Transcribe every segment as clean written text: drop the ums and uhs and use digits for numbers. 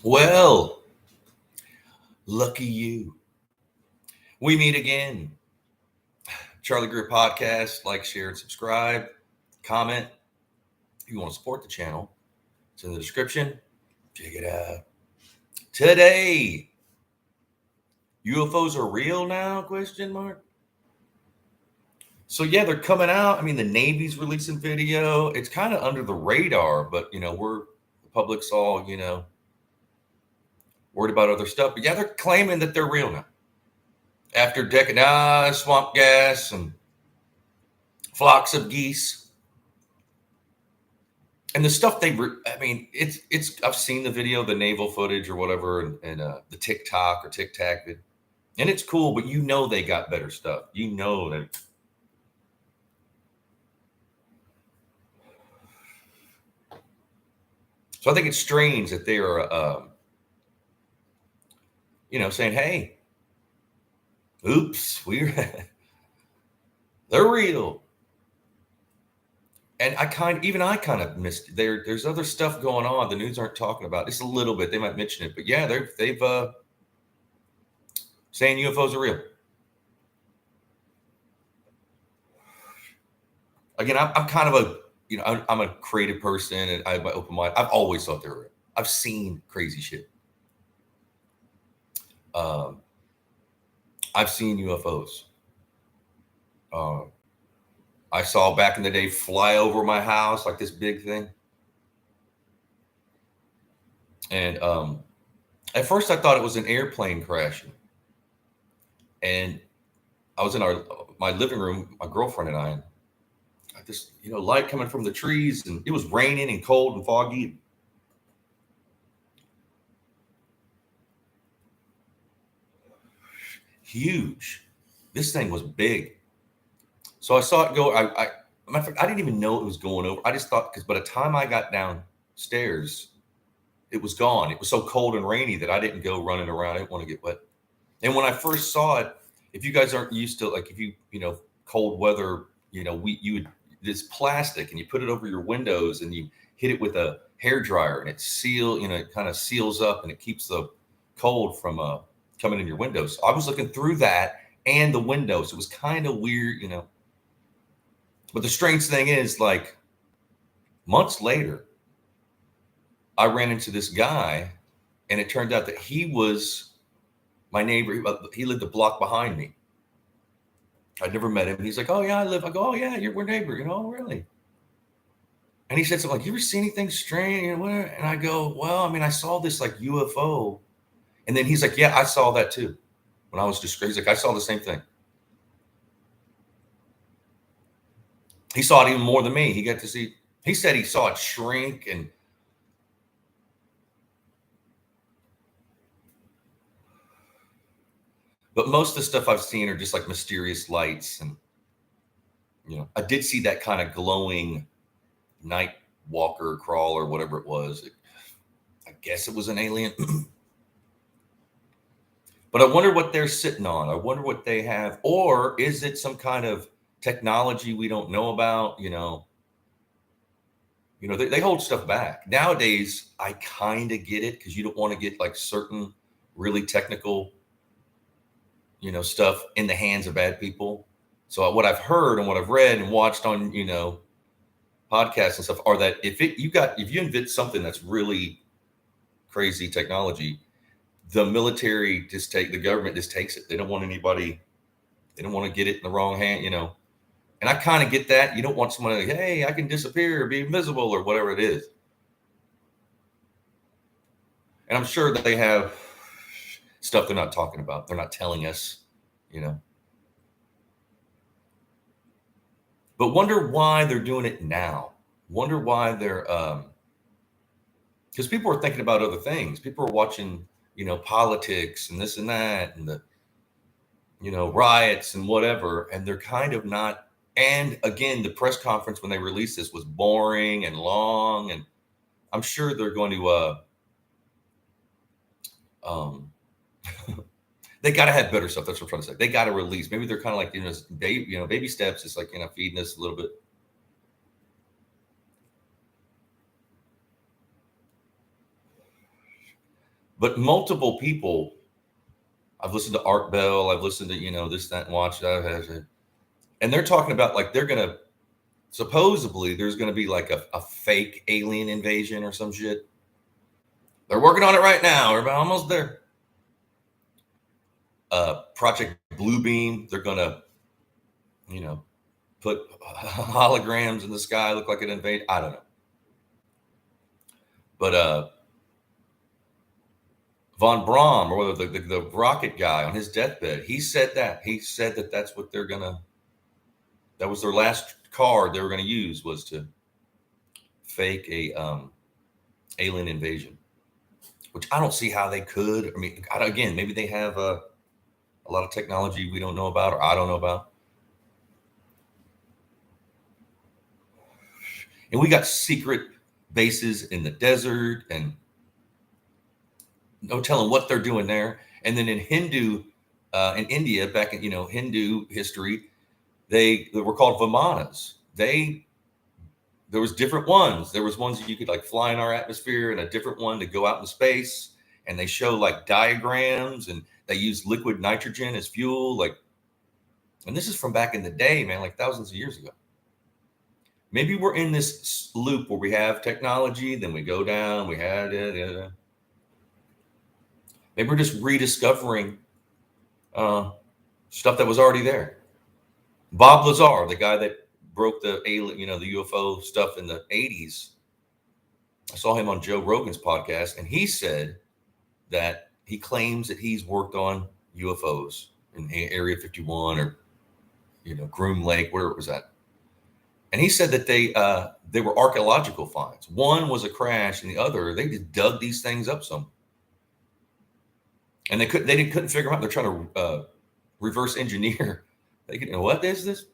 Well, lucky you. We meet again. Charlie Greer podcast. Like, share, and subscribe. Comment. If you want to support the channel, it's in the description. Check it out. Today, UFOs are real now? Question mark. So yeah, they're coming out. I mean, the Navy's releasing video. It's kind of under the radar, but the public's all worried about other stuff. But yeah, they're claiming that they're real now. After decades, swamp gas and flocks of geese. And the stuff it's I've seen the video, the naval footage or whatever, and the TikTok or Tic Tac, and it's cool, but they got better stuff. That. So I think it's strange that they are, saying, "Hey, oops, they're real." And I kind of missed there's other stuff going on the news aren't talking about. Just a little bit. They might mention it, but yeah, they've saying UFOs are real. Again, I'm kind of I'm a creative person and I have my open mind. I've always thought they were real. I've seen crazy shit. I've seen UFOs. I saw back in the day fly over my house like this big thing. And at first I thought it was an airplane crashing. And I was in my living room, my girlfriend and I this light coming from the trees, and it was raining and cold and foggy. Huge. This thing was big. So I saw it go. I didn't even know it was going over. I just thought, because by the time I got downstairs, it was gone. It was so cold and rainy that I didn't go running around. I didn't want to get wet. And when I first saw it, if you guys aren't used to, like, if cold weather, you would, this plastic and you put it over your windows and you hit it with a hair dryer and it kind of seals up and it keeps the cold from coming in your windows. So I was looking through that and the windows. It was kind of weird, But the strange thing is, like, months later, I ran into this guy, and it turned out that he was my neighbor. He lived a block behind me. I'd never met him. And he's like, "Oh yeah, I live." I go, "Oh yeah, we're neighbor." Really? And he said something like, "You ever see anything strange?" And I go, "Well, I saw this like UFO." And then he's like, "Yeah, I saw that too." When I was he's like, "I saw the same thing." He saw it even more than me. He said he saw it shrink but most of the stuff I've seen are just like mysterious lights. And, I did see that kind of glowing night walker crawler, whatever it was. I guess it was an alien. But I wonder what they're sitting on. I wonder what they have. Or is it some kind of technology we don't know about? They hold stuff back. Nowadays, I kind of get it, because you don't want to get like certain really technical, stuff in the hands of bad people. So what I've heard and what I've read and watched on, podcasts and stuff are that if you invent something that's really crazy technology, the military the government just takes it. They don't want anybody, they don't want to get it in the wrong hand, And I kind of get that. You don't want somebody like, "Hey, I can disappear or be invisible," or whatever it is. And I'm sure that they have stuff they're not talking about. They're not telling us, But wonder why they're doing it now. Wonder why they're, because people are thinking about other things. People are watching, politics and this and that and the, riots and whatever. And they're kind of not. And again, the press conference when they released this was boring and long. And I'm sure they're going to, they got to have better stuff. That's what I'm trying to say. They got to release. Maybe they're kind of like, baby steps. It's like, feeding us a little bit. But multiple people, I've listened to Art Bell, I've listened to, this, that, and watch that, and they're talking about like they're going to, supposedly there's going to be like a fake alien invasion or some shit. They're working on it right now. We're about almost there. Project Bluebeam, they're going to, put holograms in the sky, look like an invade. I don't know. But Von Braun, or the rocket guy on his deathbed, he said that. He said that that's what they're going to, that was their last card they were going to use, was to fake a alien invasion, which I don't see how they could. I mean, again, maybe they have a lot of technology we don't know about, or I don't know about. And we got secret bases in the desert, and no telling what they're doing there. And then in in India, back in Hindu history, they were called Vimanas. There was different ones. There was ones that you could like fly in our atmosphere, and a different one to go out in space. And they show like diagrams, and they use liquid nitrogen as fuel. Like, and this is from back in the day, man, like thousands of years ago. Maybe we're in this loop where we have technology, then we go down, we had it. Maybe we're just rediscovering stuff that was already there. Bob Lazar, the guy that broke the alien, the UFO stuff in the 80s. I saw him on Joe Rogan's podcast, and he said that he claims that he's worked on UFOs in Area 51 or, Groom Lake, where it was at. And he said that they were archaeological finds. One was a crash, and the other, they just dug these things up some. And they couldn't figure them out. They're trying to reverse engineer. What is this?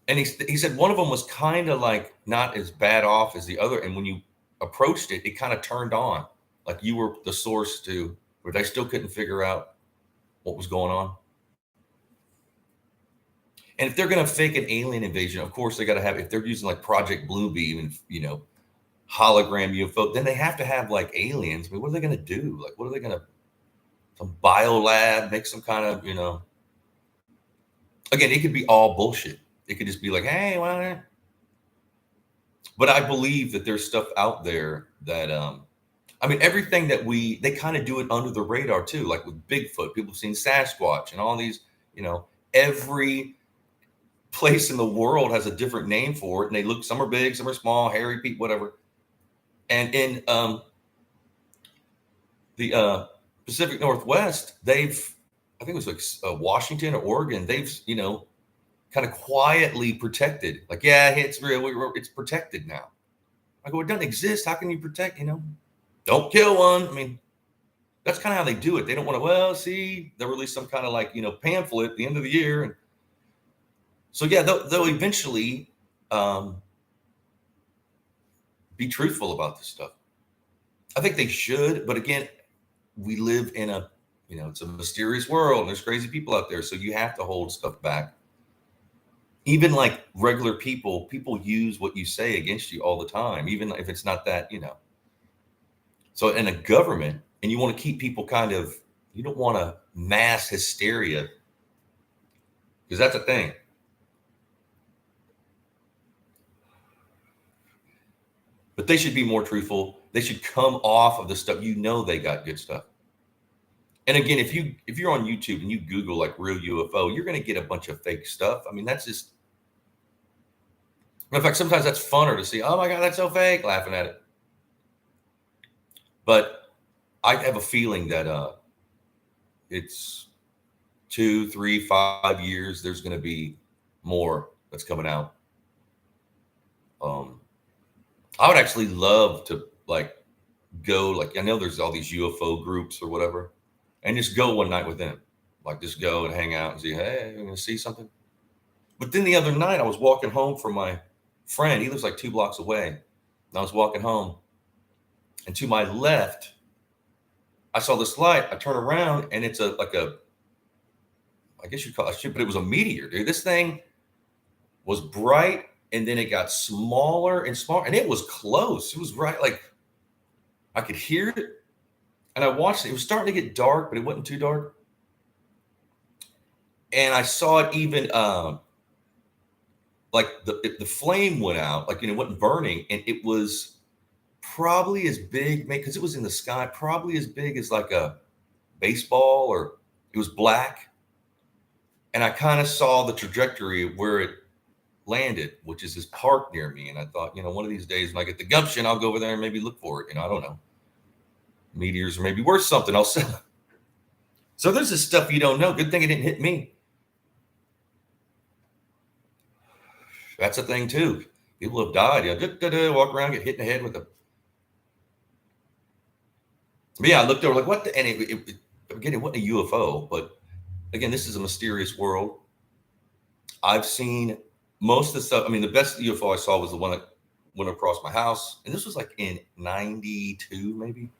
And he said one of them was kind of like not as bad off as the other. And when you approached it, it kind of turned on, like you were the source to, but they still couldn't figure out what was going on. And if they're going to fake an alien invasion, of course they got to have, if they're using like Project Bluebeam and, hologram UFO, then they have to have like aliens. I mean, what are they going to do? Like, what are they going to, some biolab, make some kind of, again, it could be all bullshit. It could just be like, hey, well, but I believe that there's stuff out there that, everything that they kind of do it under the radar too. Like with Bigfoot, people have seen Sasquatch and all these, every place in the world has a different name for it. And some are big, some are small, hairy people, whatever. And in the Pacific Northwest, I think it was like Washington or Oregon, they've, kind of quietly protected. Like, yeah, it's real. It's protected now. I go, it doesn't exist. How can you protect, don't kill one. I mean, that's kind of how they do it. They don't want to, they'll release some kind of like, pamphlet at the end of the year. And so, yeah, they'll eventually be truthful about this stuff. I think they should. But again, we live in it's a mysterious world, and there's crazy people out there. So you have to hold stuff back. Even like regular people use what you say against you all the time, even if it's not that, So in a government, and you want to keep people you don't want to mass hysteria, because that's a thing. But they should be more truthful. They should come off of the stuff. They got good stuff. And again, if you're on YouTube and you Google like real UFO, you're going to get a bunch of fake stuff. I mean, that's just, in fact, sometimes that's funner to see. Oh my God, that's so fake, laughing at it. But I have a feeling that it's 2, 3, 5 years. There's going to be more that's coming out. I would actually love to go, I know there's all these UFO groups or whatever, and just go one night with them. Like just go and hang out and see, hey, I'm going to see something. But then the other night I was walking home from my friend. He lives like 2 blocks away. And I was walking home, and to my left, I saw this light. I turn around, and it's I guess you'd call it a ship, but it was a meteor, dude. This thing was bright, and then it got smaller and smaller, and it was close. It was right, like I could hear it. And I watched it. It was starting to get dark, but it wasn't too dark. And I saw it even like the flame went out, like, it wasn't burning, and it was probably as big, because it was in the sky, probably as big as like a baseball, or it was black. And I kind of saw the trajectory of where it landed, which is this park near me. And I thought, one of these days when I get the gumption, I'll go over there and maybe look for it. I don't know. Meteors are maybe worth something. I'll say. So there's this stuff you don't know. Good thing it didn't hit me. That's a thing too. People have died. Walk around, get hit in the head with a. But yeah, I looked over like, what the, and again, it wasn't a UFO, but again, this is a mysterious world. I've seen most of the stuff. I mean, the best UFO I saw was the one that went across my house, and this was like in '92, maybe.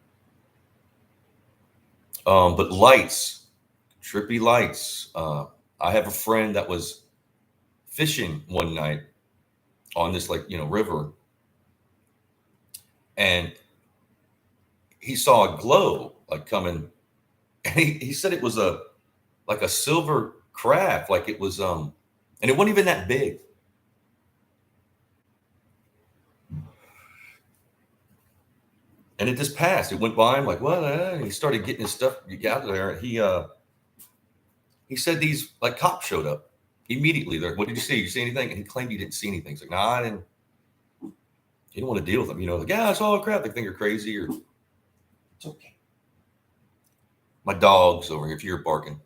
But lights, trippy lights. I have a friend that was fishing one night on this river, and he saw a glow like coming, and he said it was like a silver craft, like it was and it wasn't even that big. And it just passed. It went by him like, what? And he started getting his stuff out of there. He said these like cops showed up immediately. They're, what did you see? Did you see anything? And he claimed he didn't see anything. He's like, nah, I didn't. You don't want to deal with them. Like, yeah, I saw a crap. They think you're crazy, or it's okay. My dog's over here. If you're barking.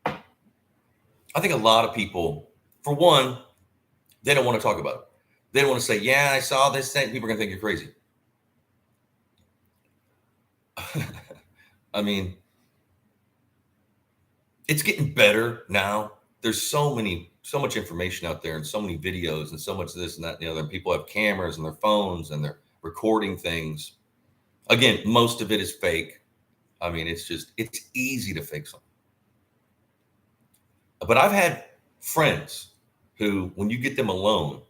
I think a lot of people, for one, they don't want to talk about it. They don't want to say, yeah, I saw this thing. People are going to think you're crazy. I mean, it's getting better now. There's so much information out there, and so many videos, and so much this and that and the other. And people have cameras and their phones, and they're recording things. Again, most of it is fake. I mean, it's easy to fake something. But I've had friends who, when you get them alone,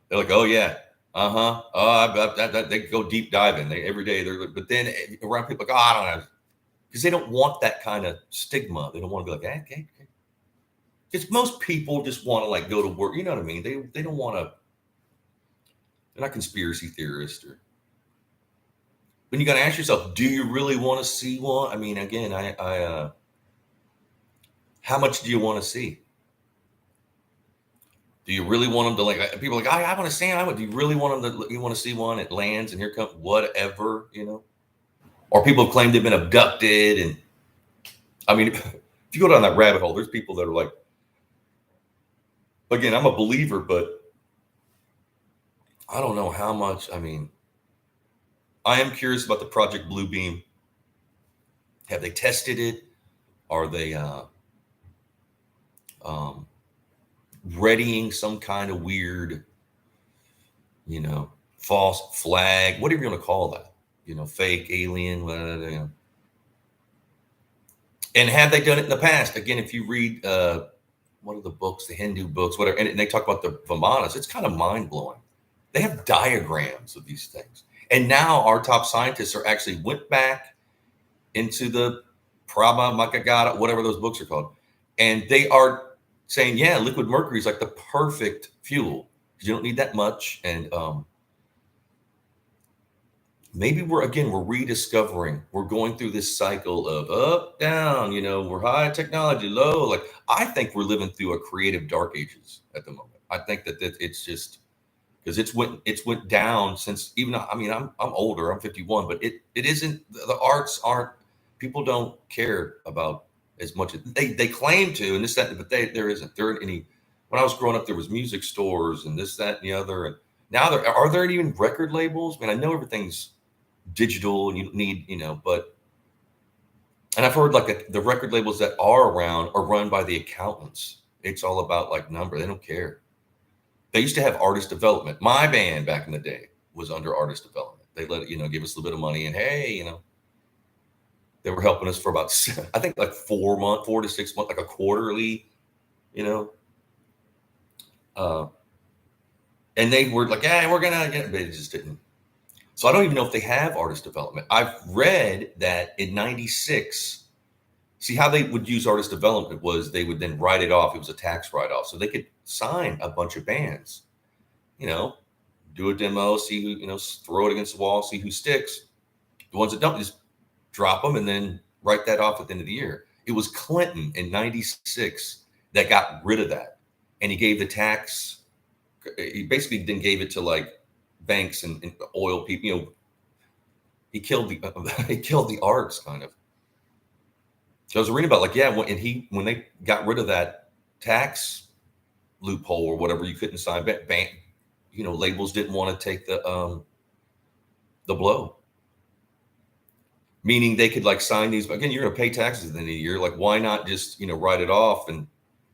they're like, oh yeah, oh, they go deep diving. Every day but then around people like, oh, I don't know, because they don't want that kind of stigma. They don't want to be like, okay. Because most people just want to like go to work. You know what I mean? They don't want to. They're not conspiracy theorists. When you got to ask yourself, do you really want to see one? I mean, again, how much do you want to see? Do you really want them to, like, people are like, I want to see it. Do you really want them to, you want to see one? It lands and here comes whatever, or people claim they've been abducted. And I mean, if you go down that rabbit hole, there's people that are like, again, I'm a believer, but I don't know how much. I mean, I am curious about the Project Blue Beam. Have they tested it? Are they readying some kind of weird, false flag, whatever you want to call that, fake alien, whatever, And have they done it in the past? Again, if you read one of the books, the Hindu books, whatever, and they talk about the Vimanas, it's kind of mind blowing. They have diagrams of these things. And now our top scientists are actually went back into the Prabha Makagata, whatever those books are called. And they are saying, yeah, liquid mercury is like the perfect fuel. You don't need that much. And maybe we're rediscovering, we're going through this cycle of up, down, we're high technology, low. Like, I think we're living through a creative dark ages at the moment. I think that it's just because it's went down since, even, I mean, I'm older, I'm 51, but it isn't, the arts aren't, people don't care about as much as they claim to, and this, that, but there isn't any. When I was growing up, there was music stores and this, that, and the other. And now are there even record labels? I mean, I know everything's digital and you need, but, and I've heard like the record labels that are around are run by the accountants. It's all about like number. They don't care. They used to have artist development. My band back in the day was under artist development. They let it, give us a little bit of money, and hey, they were helping us for about, I think, like 4 to 6 months, like a quarterly, and they were like, yeah, we're gonna get, but it just didn't. So I don't even know if they have artist development. I've read that in 96, see how they would use artist development was they would then write it off. It was a tax write-off. So they could sign a bunch of bands, you know, do a demo, see who, throw it against the wall, see who sticks. The ones that don't, just drop them and then write that off at the end of the year. It was Clinton in 96 that got rid of that. And he gave the tax, he basically then gave it to like banks and oil people, he killed the arts kind of. So I was reading about like, yeah, when they got rid of that tax loophole or whatever, you couldn't sign bank, labels didn't want to take the blow. Meaning they could like sign these, again, you're going to pay taxes at the end of the year. Like, why not just, write it off, and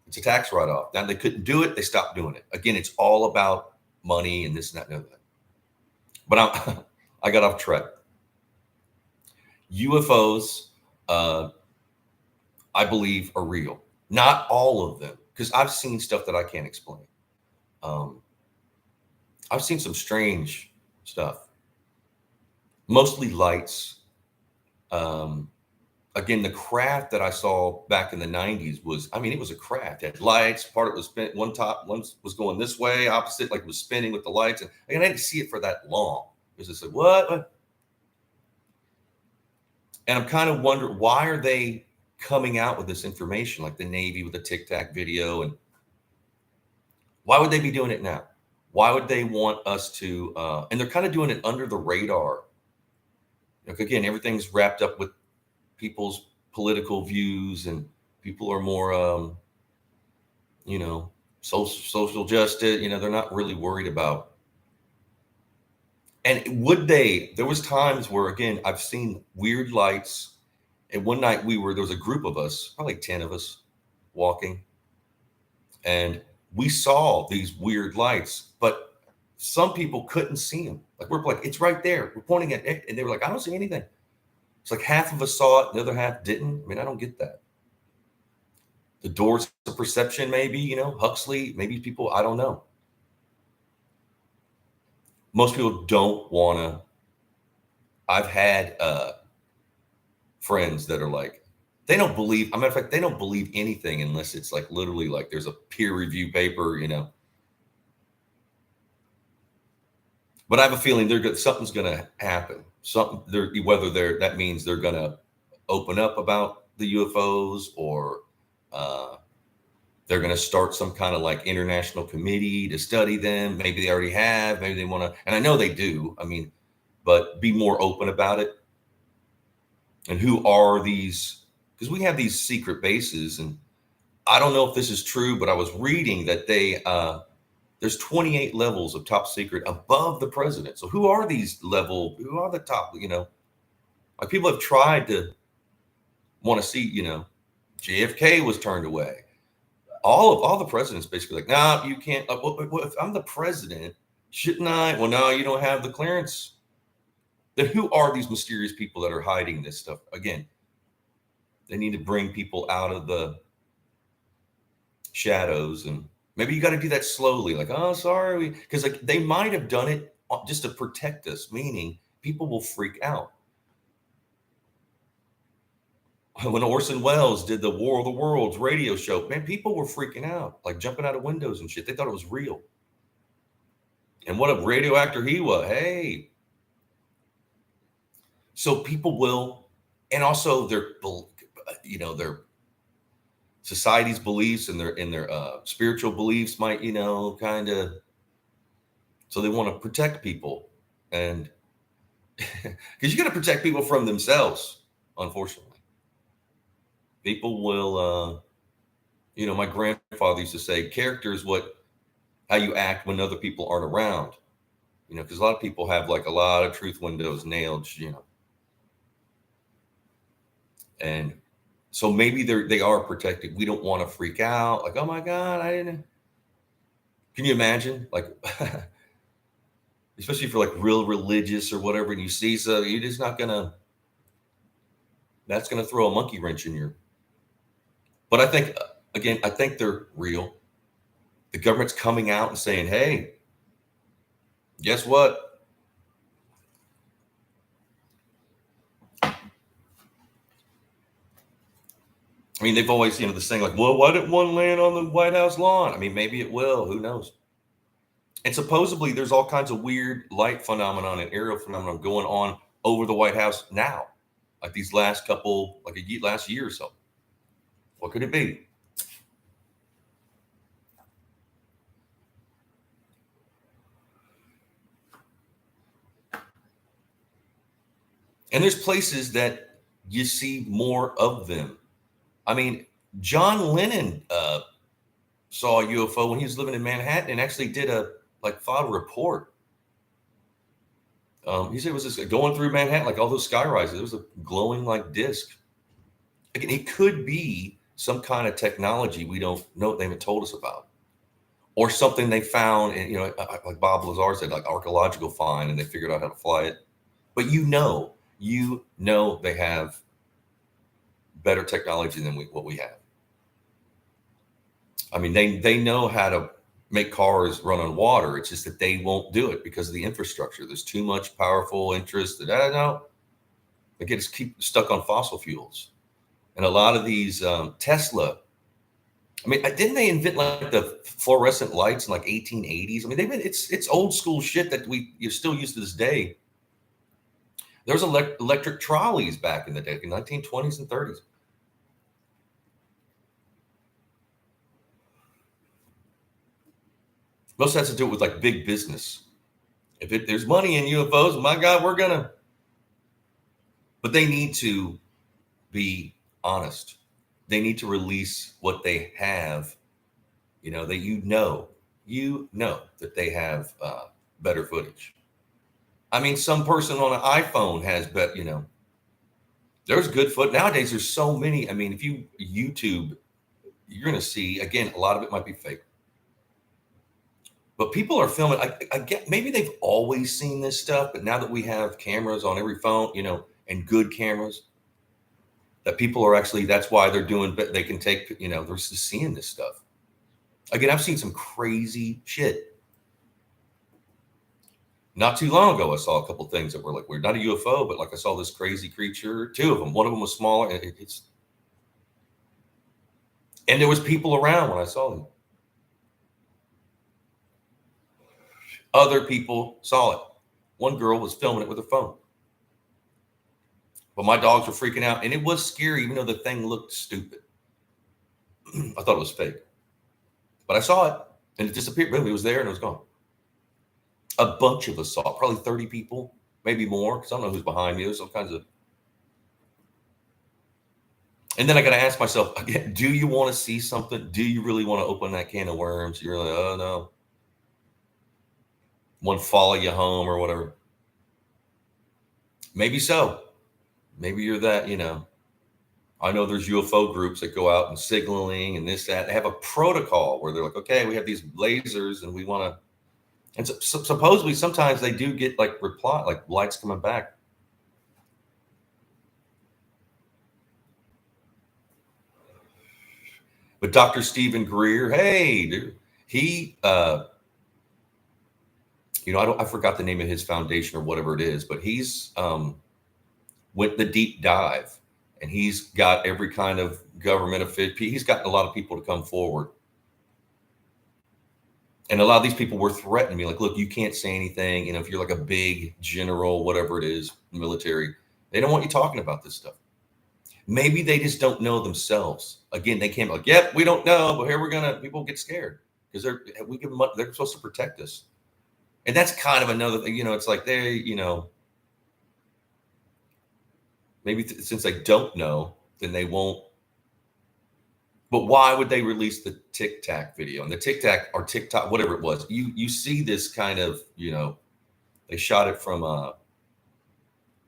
it's a tax write-off. Now they couldn't do it. They stopped doing it. Again, it's all about money and this and that and that. But I got off track. UFOs, I believe, are real. Not all of them, because I've seen stuff that I can't explain. I've seen some strange stuff, mostly lights. Again, the craft that I saw back in the 90s was, it was a craft. It had lights. Part of it was spent, one was going this way, opposite, like it was spinning with the lights. And I didn't see it for that long. It was just like, what? And I'm kind of wondering, why are they coming out with this information, like the Navy with the Tic Tac video? And why would they be doing it now? Why would they want us to, and they're kind of doing it under the radar. Like, again, everything's wrapped up with people's political views, and people are more, social justice. They're not really worried about. And there was times where, again, I've seen weird lights. And one night there was a group of us, probably 10 of us walking, and we saw these weird lights, but some people couldn't see them. Like, we're like, it's right there. We're pointing at it. And they were like, I don't see anything. It's like half of us saw it, the other half didn't. I don't get that. The doors of perception, maybe, Huxley, maybe people, I don't know. Most people don't want to. I've had friends that are like, they don't believe, matter of fact, they don't believe anything unless it's like literally like there's a peer review paper, But I have a feeling something's going to happen. That means they're going to open up about the UFOs, or they're going to start some kind of like international committee to study them. Maybe they already have. Maybe they want to, and I know they do. But be more open about it. And who are these? Because we have these secret bases, and I don't know if this is true, but I was reading that there's 28 levels of top secret above the president. So who are these who are the top, like people have tried to want to see, JFK was turned away. All the presidents basically like, nah, you can't. Well, if I'm the president, shouldn't I? Well, no, you don't have the clearance. Then who are these mysterious people that are hiding this stuff? Again, they need to bring people out of the shadows, and maybe you got to do that slowly. Like, oh, sorry, because like they might have done it just to protect us, meaning people will freak out. When Orson Welles did the War of the Worlds radio show, man, people were freaking out, like jumping out of windows and shit. They thought it was real. And what a radio actor he was. Hey. So people will, and also their society's beliefs and their spiritual beliefs might, kind of, so they want to protect people. And because you got to protect people from themselves, unfortunately. People will, my grandfather used to say, character is how you act when other people aren't around, because a lot of people have like a lot of truth windows nailed, and so maybe they are protected. We don't want to freak out. Like, oh my God, I didn't. Can you imagine? Like, especially if you're like real religious or whatever, and you see, so you're just not that's going to throw a monkey wrench in your. But I think they're real. The government's coming out and saying, hey, guess what? I mean, they've always, this thing like, well, why didn't one land on the White House lawn? I mean, maybe it will. Who knows? And supposedly there's all kinds of weird light phenomenon and aerial phenomenon going on over the White House now, like these last couple, like last year or so. What could it be? And there's places that you see more of them. I mean, John Lennon saw a UFO when he was living in Manhattan and actually did filed a report. He said it was just going through Manhattan, like all those sky rises. There was a glowing like disc. Again, it could be some kind of technology we don't know, they haven't told us about, or something they found, and like Bob Lazar said, like archaeological find, and they figured out how to fly it. But they have better technology than what we have. I mean, they know how to make cars run on water. It's just that they won't do it because of the infrastructure. There's too much powerful interest that I don't know. They get us keep stuck on fossil fuels. And a lot of these Tesla, I mean, didn't they invent like the fluorescent lights in like 1880s? I mean, it's old school shit that you still use to this day. There was electric trolleys back in the day, in 1920s and 30s. Most has to do with like big business. If there's money in UFOs, my God, we're gonna. But they need to be honest. They need to release what they have. That that they have better footage. I mean, some person on an iPhone has there's good foot. Nowadays, there's so many. I mean, if you YouTube, you're going to see, again, a lot of it might be fake. But people are filming. I get, maybe they've always seen this stuff, but now that we have cameras on every phone, and good cameras, that people are actually, that's why they're doing, but they can take, they're just seeing this stuff. Again, I've seen some crazy shit. Not too long ago, I saw a couple things that were like weird. Not a UFO, but like I saw this crazy creature. Two of them. One of them was smaller. And there was people around when I saw them. Other people saw it. One girl was filming it with her phone. But my dogs were freaking out, and it was scary, even though the thing looked stupid. I thought it was fake. But I saw it, and it disappeared. Boom, it was there, and it was gone. A bunch of us saw it, probably 30 people, maybe more, because I don't know who's behind me. There's all kinds of. And then I got to ask myself again: do you want to see something? Do you really want to open that can of worms? You're like, oh no, one follow you home or whatever. Maybe so. Maybe you're that. I know there's UFO groups that go out and signaling and this, that. They have a protocol where they're like, okay, we have these lasers and we want to. And so supposedly sometimes they do get like reply, like lights coming back. But Dr. Stephen Greer, hey, dude, he, I forgot the name of his foundation or whatever it is, but he's went the deep dive, and he's got every kind of government official. He's gotten a lot of people to come forward. And a lot of these people were threatening me, like, look, you can't say anything. If you're like a big general, whatever it is, military, they don't want you talking about this stuff. Maybe they just don't know themselves. Again, they can't be like, yep, we don't know, but here people get scared because they're supposed to protect us. And that's kind of another thing, it's like maybe since they don't know, then they won't. But why would they release the Tic Tac video? And the Tic Tac or TikTok, whatever it was, you see this kind of, they shot it from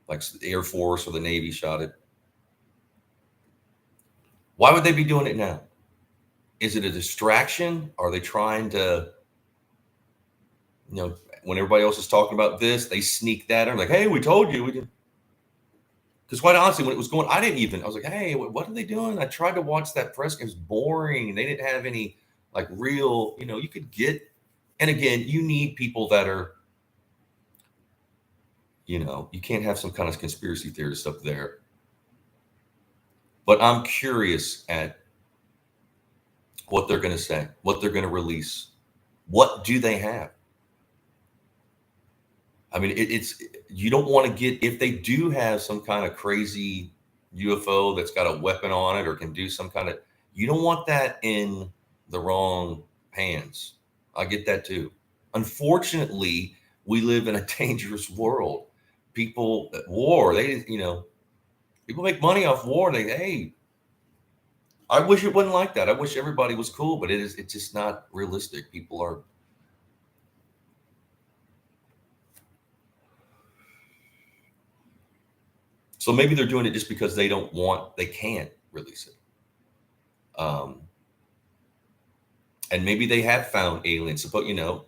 like the Air Force or the Navy shot it. Why would they be doing it now? Is it a distraction? Are they trying to, when everybody else is talking about this, they sneak that in like, hey, we told you we did. Because quite honestly, when it was going, I was like, hey, what are they doing? I tried to watch that press. It was boring. They didn't have any like real, you could get. And again, you need people that are, you can't have some kind of conspiracy theorist up there. But I'm curious at what they're going to say, what they're going to release. What do they have? I mean, it's you don't want to get if they do have some kind of crazy UFO that's got a weapon on it or can do some kind of. You don't want that in the wrong hands. I get that too. Unfortunately, we live in a dangerous world. People at war, people make money off war. Hey, I wish it wasn't like that. I wish everybody was cool, but it's just not realistic. People are. So maybe they're doing it just because they can't release it. And maybe they have found aliens. Suppose,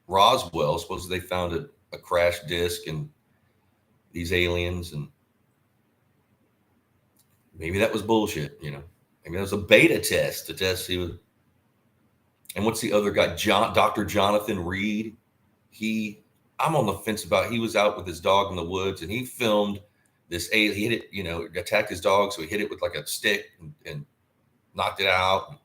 Roswell, suppose they found a crash disk and these aliens, and maybe that was bullshit, Maybe that was a beta test to test he was. And what's the other guy? Dr. Jonathan Reed. I'm on the fence about. He was out with his dog in the woods, and he filmed this alien. He hit it, attacked his dog, so he hit it with like a stick and knocked it out.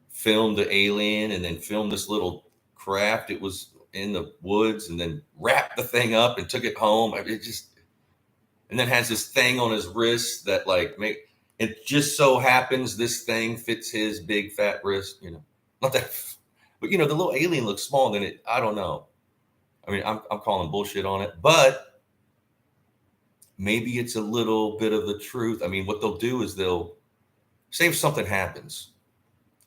Filmed the alien, and then filmed this little craft. It was in the woods, and then wrapped the thing up and took it home. And then has this thing on his wrist that it just so happens this thing fits his big fat wrist. Not that, but the little alien looks small. Then I don't know. I mean, I'm calling bullshit on it, but maybe it's a little bit of the truth. I mean, what they'll do is they'll say if something happens,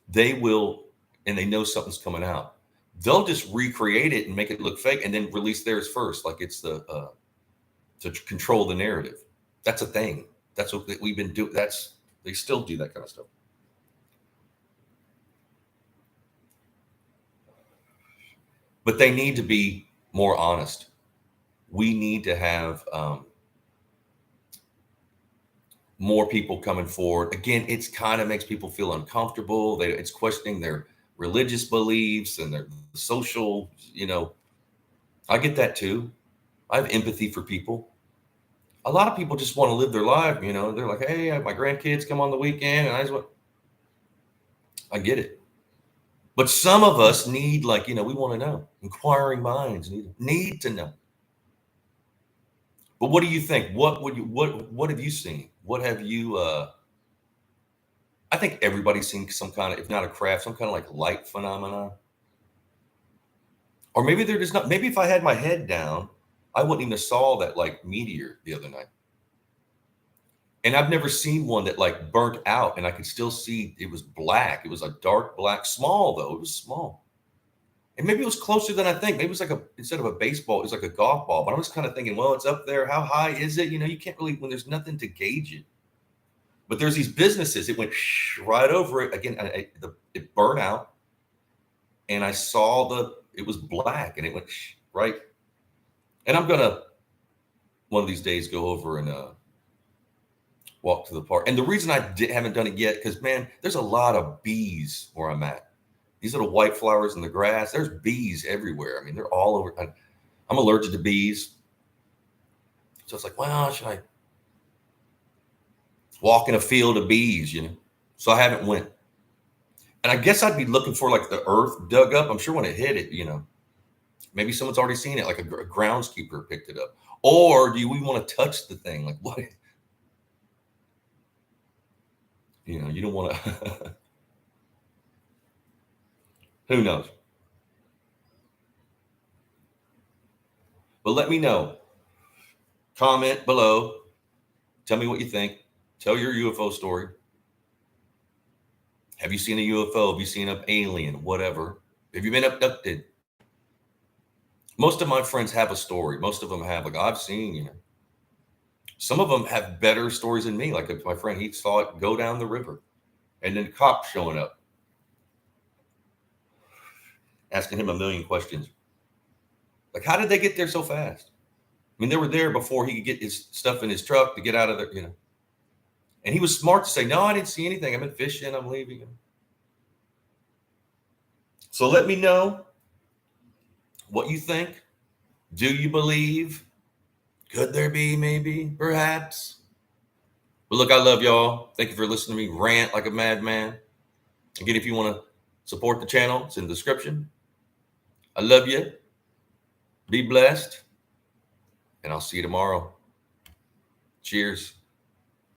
they will, and they know something's coming out. They'll just recreate it and make it look fake, and then release theirs first, like it's to control the narrative. That's a thing. That's what we've been doing. They still do that kind of stuff. But they need to be more honest. We need to have more people coming forward. Again, it's kind of makes people feel uncomfortable. It's questioning their religious beliefs and their social, I get that too. I have empathy for people. A lot of people just want to live their life, they're like, hey, my grandkids come on the weekend and I get it. But some of us need, we want to know. Inquiring minds need to know. But what do you think? What have you seen? What have you I think everybody's seen some kind of, if not a craft, some kind of like light phenomenon. Or maybe they're just not. Maybe if I had my head down, I wouldn't even have saw that meteor the other night. And I've never seen one that burnt out and I could still see it was black. It was a dark black, small though. It was small. And maybe it was closer than I think. Maybe it was instead of a baseball, it was like a golf ball. But I'm just kind of thinking, well, it's up there. How high is it? You can't really, when there's nothing to gauge it. But there's these businesses. It went right over it. Again, it burned out. And I saw it was black and it went right. And I'm going to, one of these days, go over and walk to the park. And the reason I haven't done it yet, because, man, there's a lot of bees where I'm at. These little white flowers in the grass, there's bees everywhere. I mean, they're all over. I'm allergic to bees. So it's like, well, should I walk in a field of bees, So I haven't went. And I guess I'd be looking for the earth dug up. I'm sure when it hit it, maybe someone's already seen it, like a groundskeeper picked it up. Or do we want to touch the thing? Like what? You don't want to. Who knows? But let me know. Comment below. Tell me what you think. Tell your UFO story. Have you seen a UFO? Have you seen an alien? Whatever. Have you been abducted? Most of my friends have a story. Most of them have, I've seen, Some of them have better stories than me. Like my friend, he saw it go down the river. And then cops showing up. Asking him a million questions. Like, how did they get there so fast? I mean, they were there before he could get his stuff in his truck to get out of there, And he was smart to say, no, I didn't see anything. I've been fishing. I'm leaving. So let me know what you think. Do you believe? Could there be, maybe, perhaps? But look, I love y'all. Thank you for listening to me rant like a madman. Again, if you want to support the channel, it's in the description. I love you. Be blessed. And I'll see you tomorrow. Cheers.